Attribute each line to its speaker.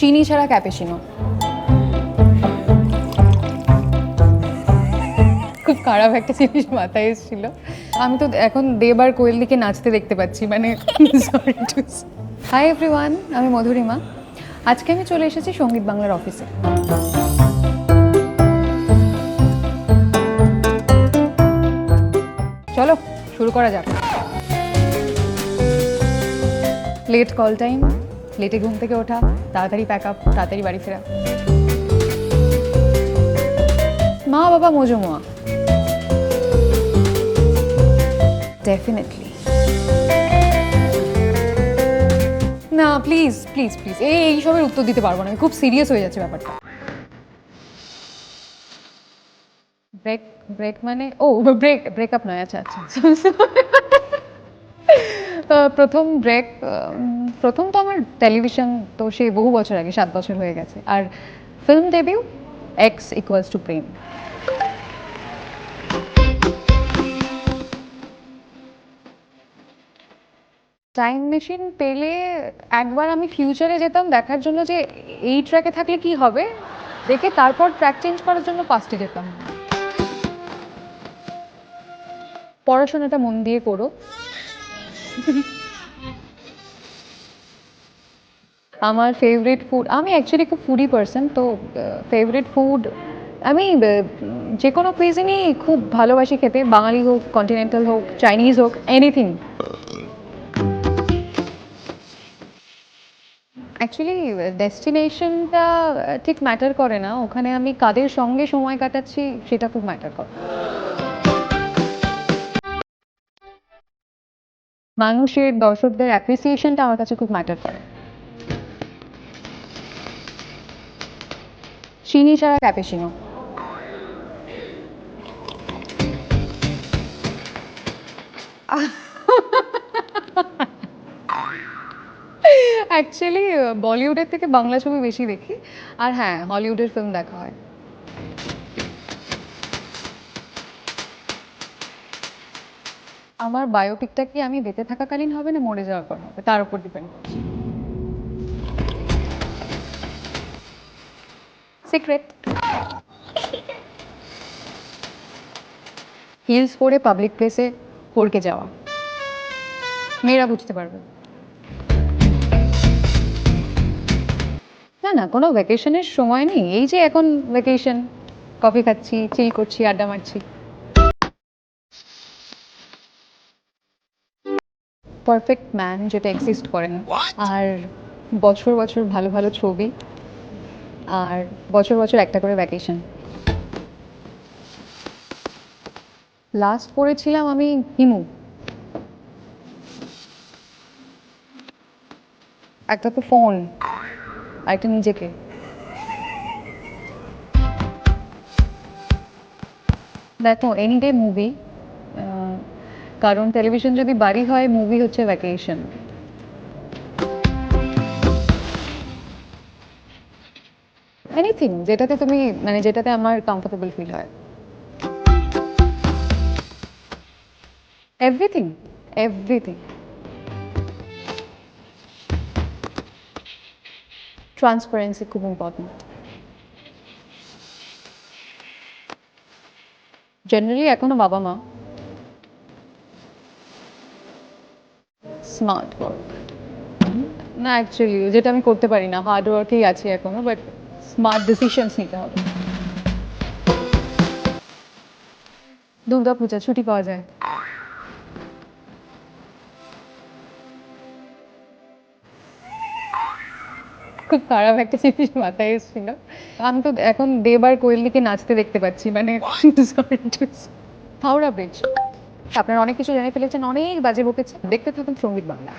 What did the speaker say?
Speaker 1: চিনি ছাড়া ক্যাপেচিনো। খুব খারাপ একটা জিনিস মাথায় এসেছিল। আমি তো এখন দেব আর কোয়েল দিকে নাচতে দেখতে পাচ্ছি, মানে সরি টু। হাই এভরিওয়ান, আমি মধুরিমা। আজকে আমি চলে এসেছি সঙ্গীত বাংলার অফিসে। চলো শুরু করা যাক। লেট কল টাইম, লেটে ঘুম থেকে ওঠা, তাড়াতাড়ি প্যাক আপ, তাড়াতাড়ি বাড়ি ফেরা। মা বাবা মজুমোয়া, ডেফিনেটলি। না প্লিজ প্লিজ প্লিজ, এইসবের উত্তর দিতে পারবো না, আমি খুব সিরিয়াস হয়ে যাচ্ছে ব্যাপারটা। ব্রেক ব্রেক মানে ও ব্রেকআপ নয়, আচ্ছা আচ্ছা। প্রথম ব্রেক, প্রথম তো আমার টেলিভিশন, তো সে বহু বছর আগে, 7 বছর হয়ে গেছে। আর film debut X equals to Prem. Time machine পেলে একবার আমি ফিউচারে যেতাম দেখার জন্য যে এই ট্র্যাকে থাকলে কি হবে, দেখে তারপর ট্র্যাক চেঞ্জ করার জন্য পাস্টে যেতাম। পড়াশোনাটা মন দিয়ে করো। আমার ফেভারিট ফুড, আমি অ্যাকচুয়ালি খুব ফুডি পার্সন, তো ফেভারিট ফুড আমি যে কোনো কুইজিনই খুব ভালোবাসি খেতে, বাঙালি হোক, কন্টিনেন্টাল হোক, চাইনিজ হোক, এনিথিং। অ্যাকচুয়ালি ডেস্টিনেশনটা ঠিক ম্যাটার করে না, ওখানে আমি কাদের সঙ্গে সময় কাটাচ্ছি সেটা খুব ম্যাটার করে। মানুষের, দর্শকদের অ্যাপ্রিসিয়েশনটা আমার কাছে খুব ম্যাটার করে। চিনি ছাড়া ক্যাপেচিনো। অ্যাকচুয়ালি বলিউডের থেকে বাংলা ছবি বেশি দেখি, আর হ্যাঁ হলিউডের ফিল্ম দেখা হয়। আমার বায়োপিকটা কি আমি বেঁচে থাকাকালীন হবে না মরে যাওয়ার পর হবে, তার উপর ডিপেন্ড করছে। সিক্রেট। হিলস পরে পাবলিক প্লেসে পড়কে যাওয়া, মেয়েরা বুঝতে পারবে। না না, কোনো ভ্যাকেশনের সময় নেই, এই যে এখন ভ্যাকেশন, কফি খাচ্ছি, চিল করছি, আড্ডা মারছি। পারফেক্ট ম্যান যেটা এক্সিস্ট করে না, আর বছর বছর ভালো ভালো ছবি, আর বছর বছর একটা করে ভ্যাকেশন। লাস্ট পড়েছিলাম আমি হিমু। একটা তো ফোন, আর একটা নিজেকে। দেখো এনি ডে মুভি, কারণ টেলিভিশন যদি বাড়ি হয়, মুভি হচ্ছে ভ্যাকেশন। এনিথিং যেটাতে তুমি, মানে যেটাতে আমার কমফোর্টেবল ফিল হয়। Everything, everything. ট্রান্সপারেন্সি খুব ইম্পর্টেন্ট। জেনারেলি এখনো বাবা মা। স্মার্ট ওয়ার্ক, না অ্যাকচুয়ালি যেটা আমি করতে পারি না, হার্ড ওয়ার্কেই আছি এখনো, বাট স্মার্ট ডিসিশনস নিতে হবে। দুর্গা পূজা ছুটি পাওয়া যায়। খুব খারাপ একটা জিনিস মাথায় এসেছিল। আমি তো এখন দেব আর কোয়েল দিকে নাচতে দেখতে পাচ্ছি, মানে sorry to say। Howrah bridge. আপনারা অনেক কিছু জেনে ফেলেছেন, অনেক বাজে বকেছে, দেখতে থাকুন সঙ্গীত বাংলা।